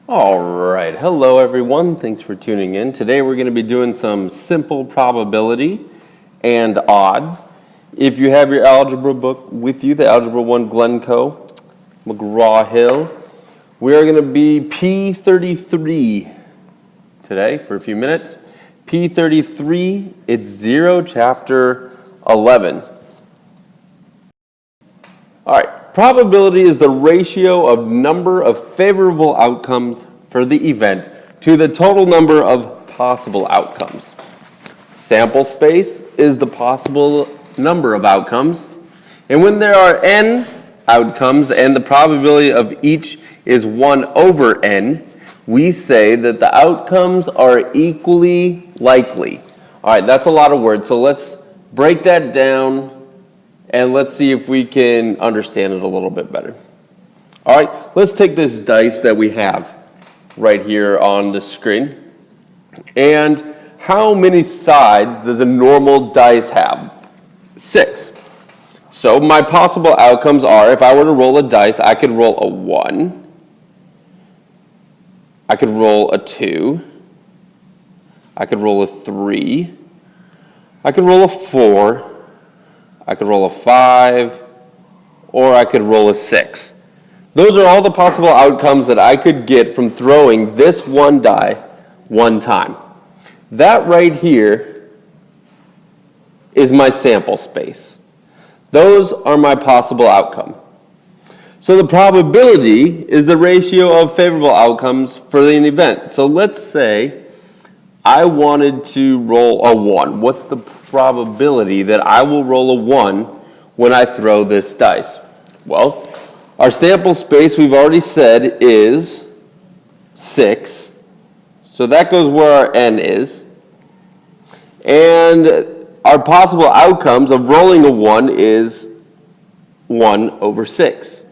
All right, hello everyone. Thanks for tuning in. Today we're going to be doing some simple probability and odds. If you have your algebra book with you, the Algebra 1 Glencoe, McGraw-Hill, we are going to be P33 today for a few minutes. P33, it's 0, chapter 11. All right, probability is the ratio of number of favorable outcomes for the event to the total number of possible outcomes. Sample space is the possible number of outcomes. And when there are n outcomes and the probability of each is 1 over n, we say that the outcomes are equally likely. All right, that's a lot of words, so let's break that down and let's see if we can understand it a little bit better. All right, let's take this dice that we have right here on the screen. And how many sides does a normal dice have? 6. So my possible outcomes are, if I were to roll a dice, I could roll a 1. I could roll a 2. I could roll a 3. I could roll a 4. I could roll a 5, or I could roll a 6. Those are all the possible outcomes that I could get from throwing this one die one time. That right here is my sample space. Those are my possible outcome. So the probability is the ratio of favorable outcomes for an event. So let's say I wanted to roll a 1. What's the probability that I will roll a 1 when I throw this dice? Well, our sample space, we've already said, is 6. So that goes where our n is. And our possible outcomes of rolling a 1 is 1 over 6.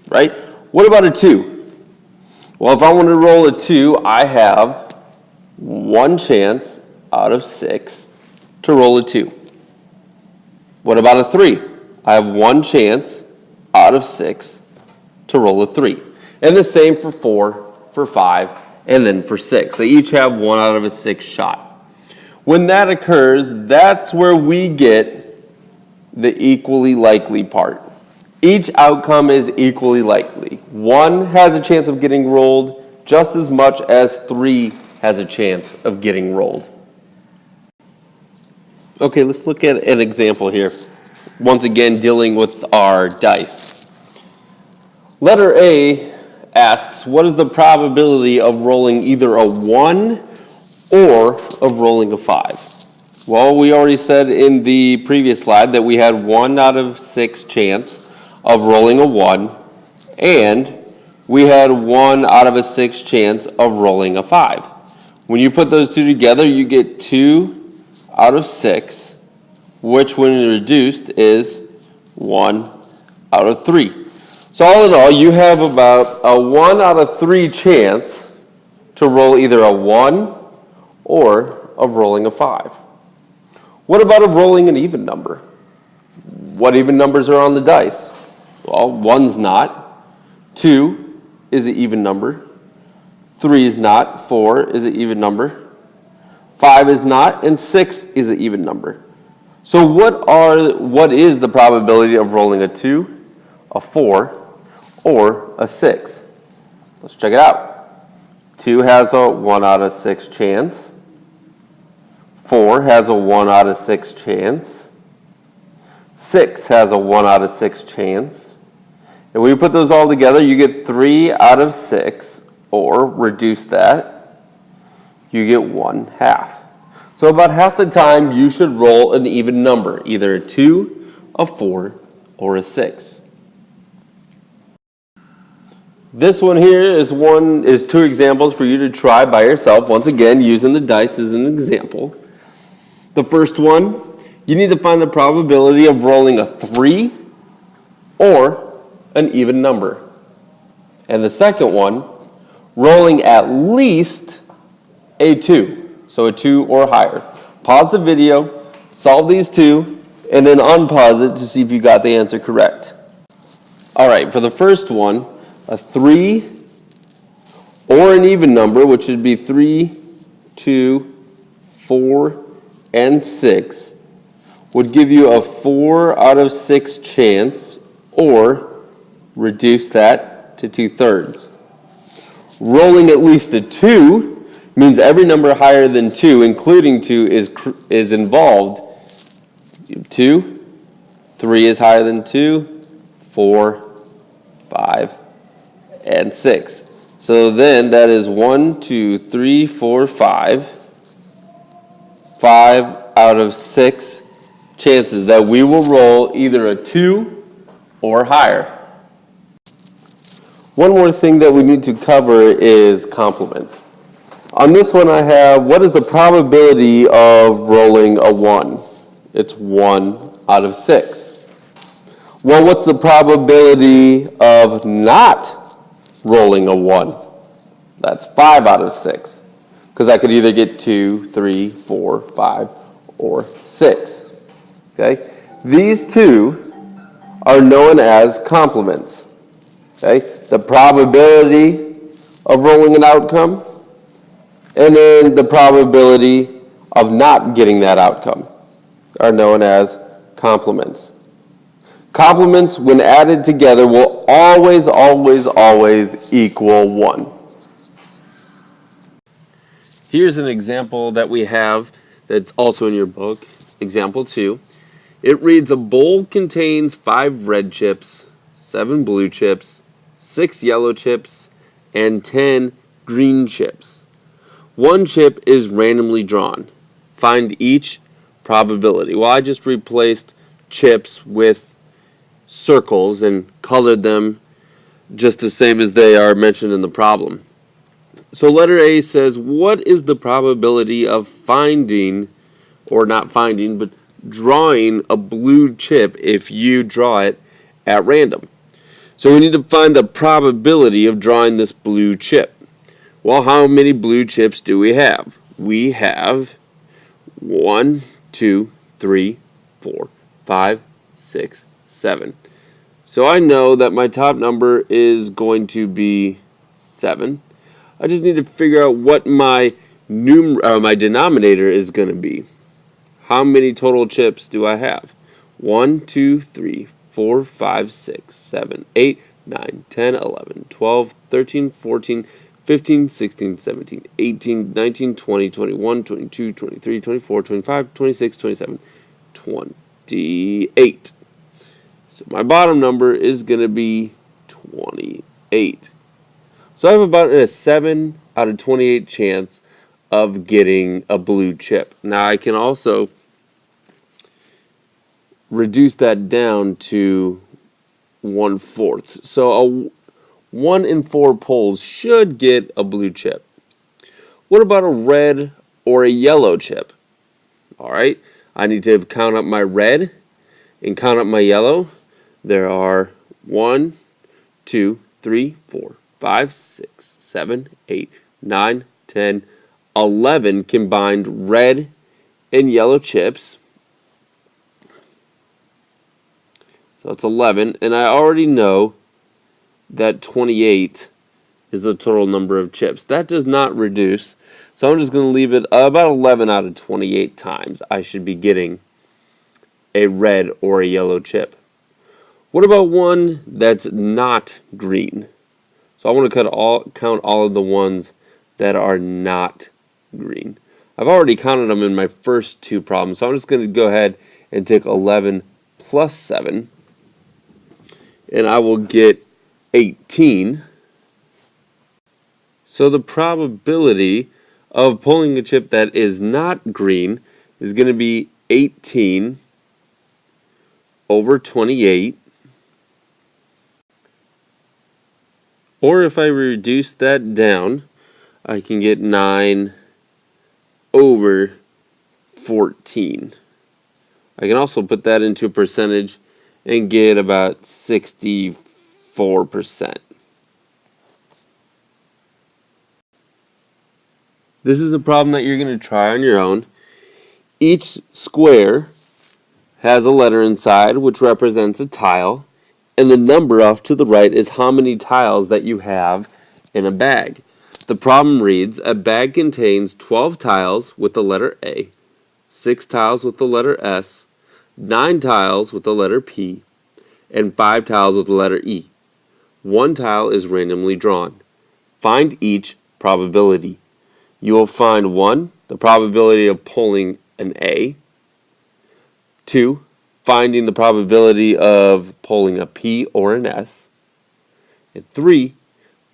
Right? What about a 2? Well, if I want to roll a 2, I have 1 chance out of 6 to roll a 2. What about a 3? I have 1 chance out of 6 to roll a 3. And the same for 4, for 5, and then for 6. They each have 1 out of a 6 shot. When that occurs, that's where we get the equally likely part. Each outcome is equally likely. 1 has a chance of getting rolled just as much as 3 has a chance of getting rolled. Okay, let's look at an example here. Once again, dealing with our dice. Letter A asks, what is the probability of rolling either a 1 or of rolling a 5? Well, we already said in the previous slide that we had 1 out of 6 chance of rolling a 1, and we had 1 out of a 6 chance of rolling a 5. When you put those two together, you get 2 out of 6, which when reduced is 1 out of 3. So all in all, you have about a 1 out of 3 chance to roll either a 1 or of rolling a 5. What about of rolling an even number? What even numbers are on the dice? Well, 1's not. 2 is an even number. 3 is not. 4 is an even number. 5 is not, and 6 is an even number. So what is the probability of rolling a 2, a 4, or a 6? Let's check it out. 2 has a 1 out of 6 chance. 4 has a 1 out of 6 chance. 6 has a 1 out of 6 chance. And when you put those all together, you get 3 out of 6, or reduce that, you get 1/2. So about half the time, you should roll an even number, either a 2, a 4, or a 6. This one here is 2 examples for you to try by yourself, once again, using the dice as an example. The first one, you need to find the probability of rolling a 3 or an even number. And the second one, rolling at least a 2, so a 2 or higher. Pause the video, solve these two, and then unpause it to see if you got the answer correct. All right, for the first one, a 3 or an even number, which would be 3, 2, 4, and 6, would give you a 4 out of 6 chance, or reduce that to 2/3. Rolling at least a 2 means every number higher than 2, including 2, is involved. 2, 3 is higher than 2, 4, 5, and 6. So then that is 1, 2, 3, 4, 5. 5 out of 6 chances that we will roll either a 2 or higher. One more thing that we need to cover is complements. On this one I have, what is the probability of rolling a 1? It's 1 out of 6. Well, what's the probability of not rolling a 1? That's 5 out of 6. Because I could either get 2, 3, 4, 5, or 6. Okay? These two are known as complements. Okay? The probability of rolling an outcome, and then the probability of not getting that outcome are known as complements. Complements, when added together, will always, always, always equal 1. Here's an example that we have that's also in your book, example 2. It reads, a bowl contains 5 red chips, 7 blue chips, 6 yellow chips, and 10 green chips. 1 chip is randomly drawn. Find each probability. Well, I just replaced chips with circles and colored them just the same as they are mentioned in the problem. So letter A says, what is the probability of finding, or not finding, but drawing a blue chip if you draw it at random? So we need to find the probability of drawing this blue chip. Well, how many blue chips do we have? We have 1, 2, 3, 4, 5, 6, 7. So I know that my top number is going to be 7. I just need to figure out what my denominator is going to be. How many total chips do I have? 1, 2, 3, 4, 5, 6, 7, 8, 9, 10, 11, 12, 13, 14, 15, 16, 17, 18, 19, 20, 21, 22, 23, 24, 25, 26, 27, 28. So my bottom number is going to be 28. So I have about a 7 out of 28 chance of getting a blue chip. Now I can also reduce that down to 1/4. So 1 in 4 polls should get a blue chip. What about a red or a yellow chip? All right, I need to count up my red and count up my yellow. There are 1, 2, 3, 4, 5, 6, 7, 8, 9, 10, 11 combined red and yellow chips. So it's 11, and I already know that 28 is the total number of chips. That does not reduce, so I'm just going to leave it about 11 out of 28 times I should be getting a red or a yellow chip. What about one that's not green? So I want to count all of the ones that are not green. I've already counted them in my first 2 problems, so I'm just going to go ahead and take 11 plus 7, and I will get 18. So the probability of pulling a chip that is not green is going to be 18 over 28. Or if I reduce that down, I can get 9 over 14. I can also put that into a percentage and get about 64%. This is a problem that you're going to try on your own. Each square has a letter inside, which represents a tile, and the number off to the right is how many tiles that you have in a bag. The problem reads, a bag contains 12 tiles with the letter A, 6 tiles with the letter S, 9 tiles with the letter P, and 5 tiles with the letter E. One tile is randomly drawn. Find each probability. You will find 1, the probability of pulling an A, 2, finding the probability of pulling a P or an S, and 3,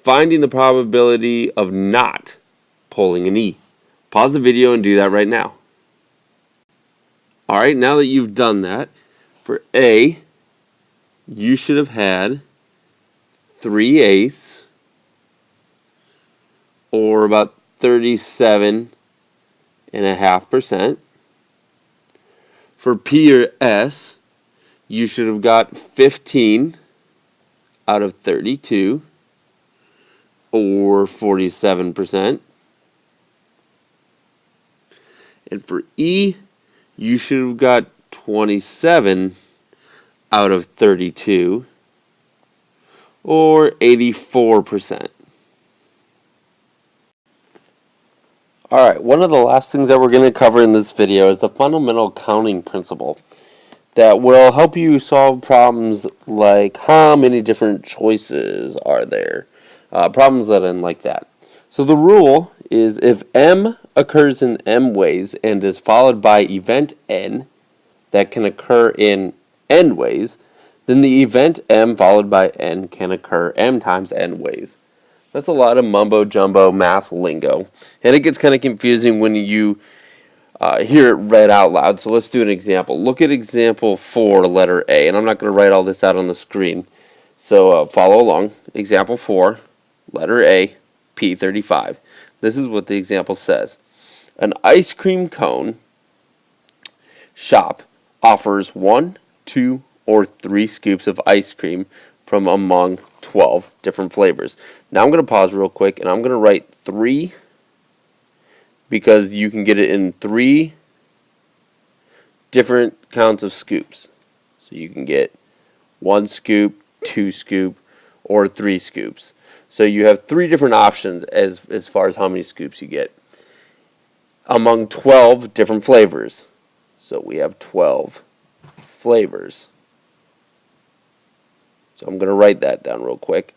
finding the probability of not pulling an E. Pause the video and do that right now. Alright, now that you've done that, for A, you should have had 3/8, or about 37.5%. For P or S, you should have got 15 out of 32, or 47%. And for E, you should have got 27 out of 32, or 84%. Alright, one of the last things that we're going to cover in this video is the fundamental counting principle that will help you solve problems like how many different choices are there, problems that end like that. So the rule is if M occurs in M ways and is followed by event N that can occur in N ways, then the event M followed by N can occur M times N ways. That's a lot of mumbo-jumbo math lingo, and it gets kind of confusing when you hear it read out loud. So let's do an example. Look at example 4, letter A, and I'm not going to write all this out on the screen, so follow along. Example 4, letter A, P35. This is what the example says. An ice cream cone shop offers 1, 2, or 3 scoops of ice cream from among 12 different flavors. Now I'm going to pause real quick and I'm going to write 3 because you can get it in 3 different counts of scoops. So you can get 1 scoop, 2 scoop, or 3 scoops. So you have 3 different options as far as how many scoops you get among 12 different flavors. So we have 12 flavors. So I'm going to write that down real quick.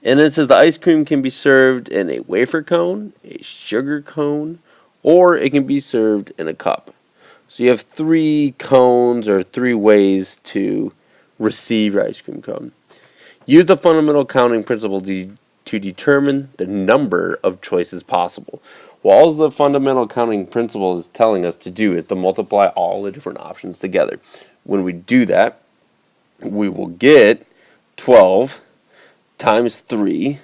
And then it says the ice cream can be served in a wafer cone, a sugar cone, or it can be served in a cup. So you have 3 cones or 3 ways to receive your ice cream cone. Use the fundamental counting principle to determine the number of choices possible. Well, all the fundamental counting principle is telling us to do is to multiply all the different options together. When we do that, we will get 12 times 3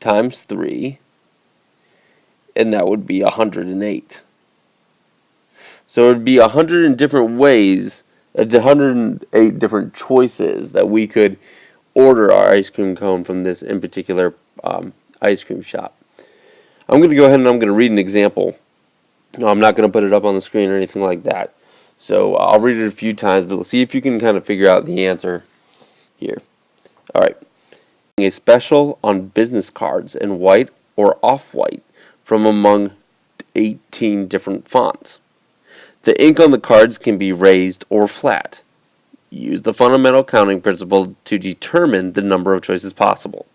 times 3, and that would be 108. So it would be 100 different ways, 108 different choices that we could order our ice cream cone from this in particular ice cream shop. I'm going to go ahead and I'm going to read an example. No, I'm not going to put it up on the screen or anything like that. So I'll read it a few times, but let's see if you can kind of figure out the answer here. Alright. A special on business cards in white or off-white from among 18 different fonts. The ink on the cards can be raised or flat. Use the fundamental counting principle to determine the number of choices possible.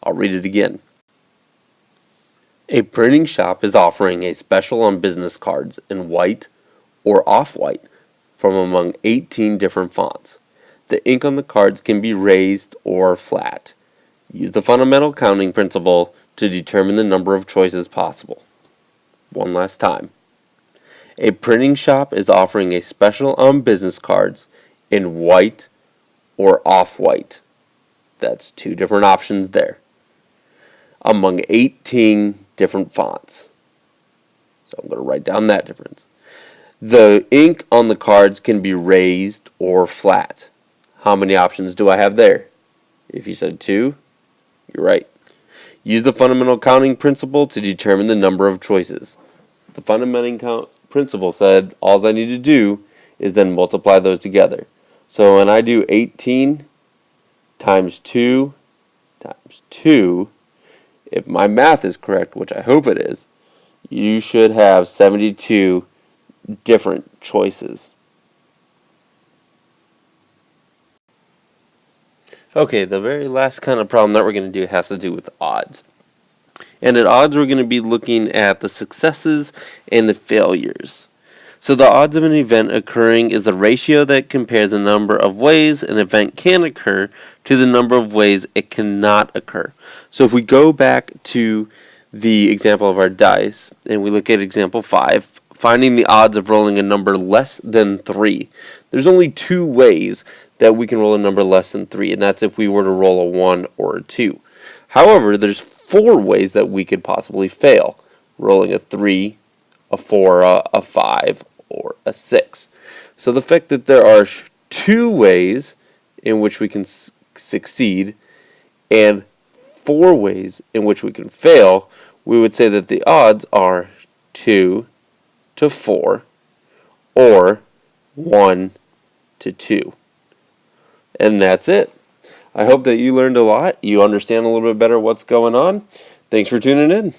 I'll read it again. A printing shop is offering a special on business cards in white or off-white from among 18 different fonts. The ink on the cards can be raised or flat. Use the fundamental counting principle to determine the number of choices possible. One last time. A printing shop is offering a special on business cards in white or off-white. That's 2 different options there. Among 18 different fonts. So I'm going to write down that difference. The ink on the cards can be raised or flat. How many options do I have there? If you said 2, you're right. Use the fundamental counting principle to determine the number of choices. The fundamental principle said all I need to do is then multiply those together. So when I do 18 times 2 times 2, if my math is correct, which I hope it is, you should have 72 different choices. Okay, the very last kind of problem that we're going to do has to do with odds. And at odds, we're going to be looking at the successes and the failures. So the odds of an event occurring is the ratio that compares the number of ways an event can occur to the number of ways it cannot occur. So if we go back to the example of our dice, and we look at example 5, finding the odds of rolling a number less than 3. There's only 2 ways that we can roll a number less than 3, and that's if we were to roll a 1 or a 2. However, there's 4 ways that we could possibly fail. Rolling a 3, a 4, a 5, or a 6. So the fact that there are 2 ways in which we can succeed and 4 ways in which we can fail, we would say that the odds are 2 to 4 or 1 to 2. And that's it. I hope that you learned a lot. You understand a little bit better what's going on. Thanks for tuning in.